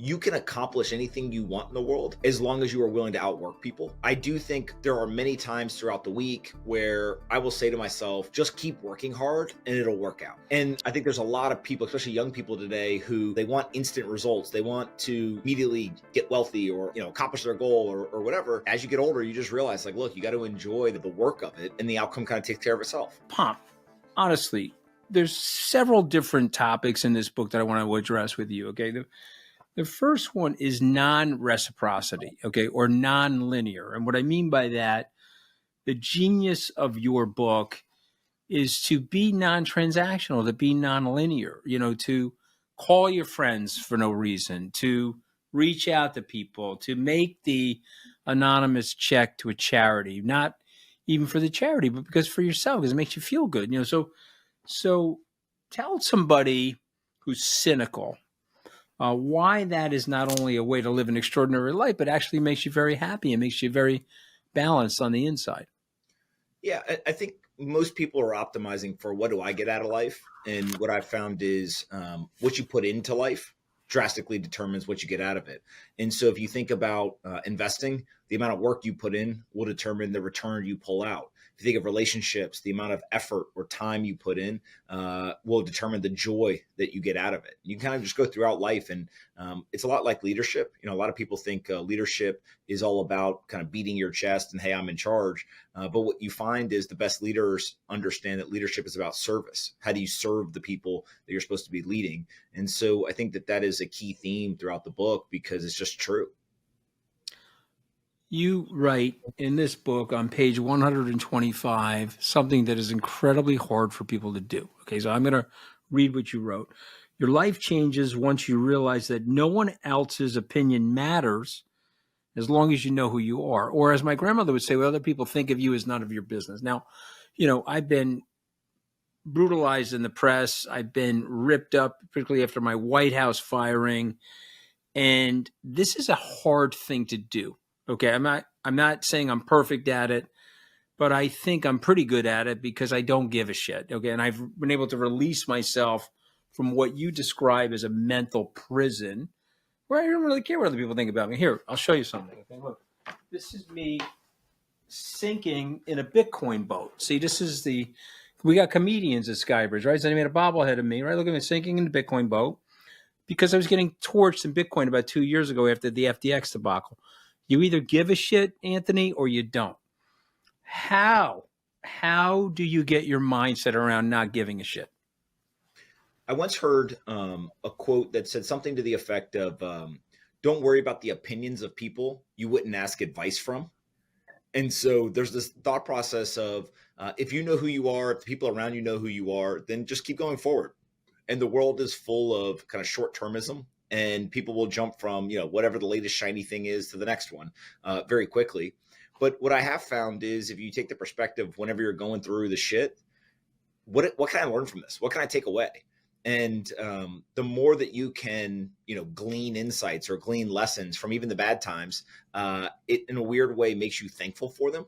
you can accomplish anything you want in the world as long as you are willing to outwork people. I do think there are many times throughout the week where I will say to myself, just keep working hard and it'll work out. And I think there's a lot of people, especially young people today, who they want instant results. They want to immediately get wealthy or, accomplish their goal or whatever. As you get older, you just realize, like, look, you got to enjoy the work of it, and the outcome kind of takes care of itself. Pomp, honestly, there's several different topics in this book that I want to address with you, okay? The first one is non-reciprocity, okay, or non-linear. And what I mean by that, the genius of your book is to be non-transactional, to be non-linear, to call your friends for no reason, to reach out to people, to make the anonymous check to a charity, not even for the charity, but because for yourself, because it makes you feel good. So tell somebody who's cynical why that is not only a way to live an extraordinary life, but actually makes you very happy and makes you very balanced on the inside. Yeah, I think most people are optimizing for what do I get out of life? And what I've found is what you put into life drastically determines what you get out of it. And so if you think about investing, the amount of work you put in will determine the return you pull out. If you think of relationships, the amount of effort or time you put in will determine the joy that you get out of it. You can kind of just go throughout life, and it's a lot like leadership. A lot of people think leadership is all about kind of beating your chest and, hey, I'm in charge. But what you find is the best leaders understand that leadership is about service. How do you serve the people that you're supposed to be leading? And so I think that is a key theme throughout the book because it's just true. You write in this book on page 125 something that is incredibly hard for people to do. Okay, so I'm going to read what you wrote. Your life changes once you realize that no one else's opinion matters as long as you know who you are. Or as my grandmother would say, what other people think of you is none of your business. Now, I've been brutalized in the press. I've been ripped up, particularly after my White House firing. And this is a hard thing to do. Okay, I'm not saying I'm perfect at it, but I think I'm pretty good at it because I don't give a shit. Okay, and I've been able to release myself from what you describe as a mental prison where I don't really care what other people think about me. Here, I'll show you something. Okay, look, this is me sinking in a Bitcoin boat. See, we got comedians at SkyBridge, right? So they made a bobblehead of me, right? Look at me sinking in the Bitcoin boat because I was getting torched in Bitcoin about 2 years ago after the FTX debacle. You either give a shit, Anthony, or you don't. How do you get your mindset around not giving a shit? I once heard a quote that said something to the effect of, don't worry about the opinions of people you wouldn't ask advice from. And so there's this thought process of if you know who you are, if the people around you know who you are, then just keep going forward. And the world is full of kind of short-termism. And people will jump from, whatever the latest shiny thing is to the next one very quickly. But what I have found is if you take the perspective whenever you're going through the shit, what can I learn from this? What can I take away? And the more that you can, glean insights or glean lessons from even the bad times, it in a weird way makes you thankful for them.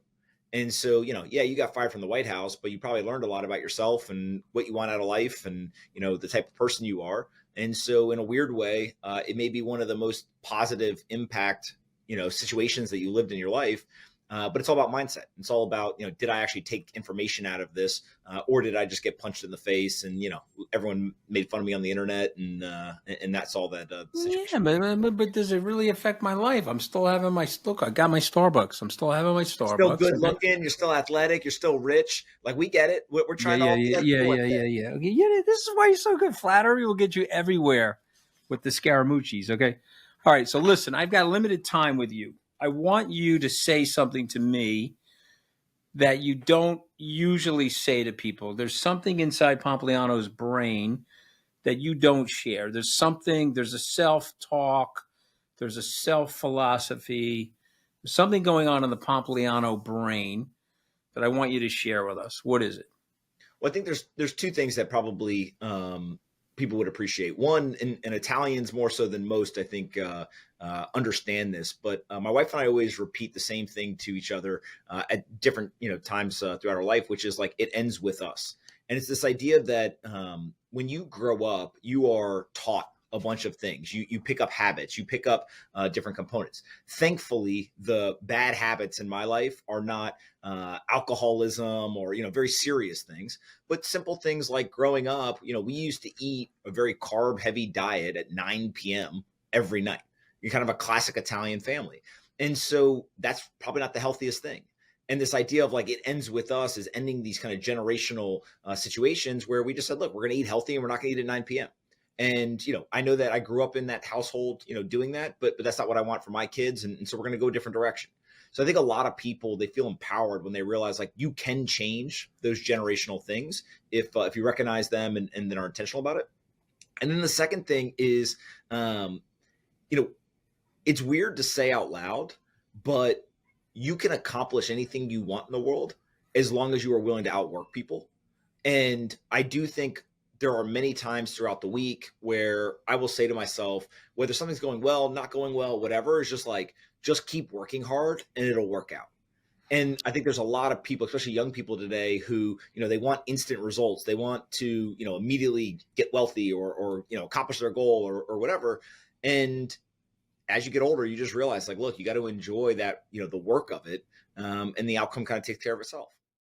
And so, you got fired from the White House, but you probably learned a lot about yourself and what you want out of life and, the type of person you are. And so in a weird way, it may be one of the most positive impact, situations that you lived in your life. But it's all about mindset. It's all about, did I actually take information out of this or did I just get punched in the face and, everyone made fun of me on the internet and that's all that situation. Yeah, but does it really affect my life? I'm still having I got my Starbucks. I'm still having my Starbucks. Still good looking. You're still athletic. You're still rich. Like we get it. We're trying to all be like, yeah. Okay, yeah, this is why you're so good. Flattery will get you everywhere with the Scaramuccis. Okay. All right. So listen, I've got limited time with you. I want you to say something to me that you don't usually say to people. There's something inside Pompliano's brain that you don't share. There's a self-talk, there's a self-philosophy, there's something going on in the Pompliano brain that I want you to share with us. What is it? Well, I think there's two things that probably people would appreciate. One, and Italians more so than most, I think, understand this. But my wife and I always repeat the same thing to each other at different times throughout our life, which is like, it ends with us. And it's this idea that when you grow up, you are taught a bunch of things. You pick up habits, you pick up different components. Thankfully, the bad habits in my life are not alcoholism or, very serious things, but simple things like growing up, we used to eat a very carb heavy diet at 9 p.m. every night. You're kind of a classic Italian family. And so that's probably not the healthiest thing. And this idea of like it ends with us is ending these kind of generational situations where we just said, look, we're going to eat healthy and we're not going to eat at 9 p.m. And, I know that I grew up in that household, doing that, but that's not what I want for my kids. And so we're going to go a different direction. So I think a lot of people, they feel empowered when they realize like you can change those generational things if you recognize them and then are intentional about it. And then the second thing is, it's weird to say out loud, but you can accomplish anything you want in the world as long as you are willing to outwork people. And I do think there are many times throughout the week where I will say to myself, whether something's going well, not going well, whatever, is just keep working hard and it'll work out. And I think there's a lot of people, especially young people today, who, they want instant results. They want to, immediately get wealthy or accomplish their goal or whatever. And as you get older, you just realize like, look, you got to enjoy that, the work of it. And the outcome kind of takes care of itself.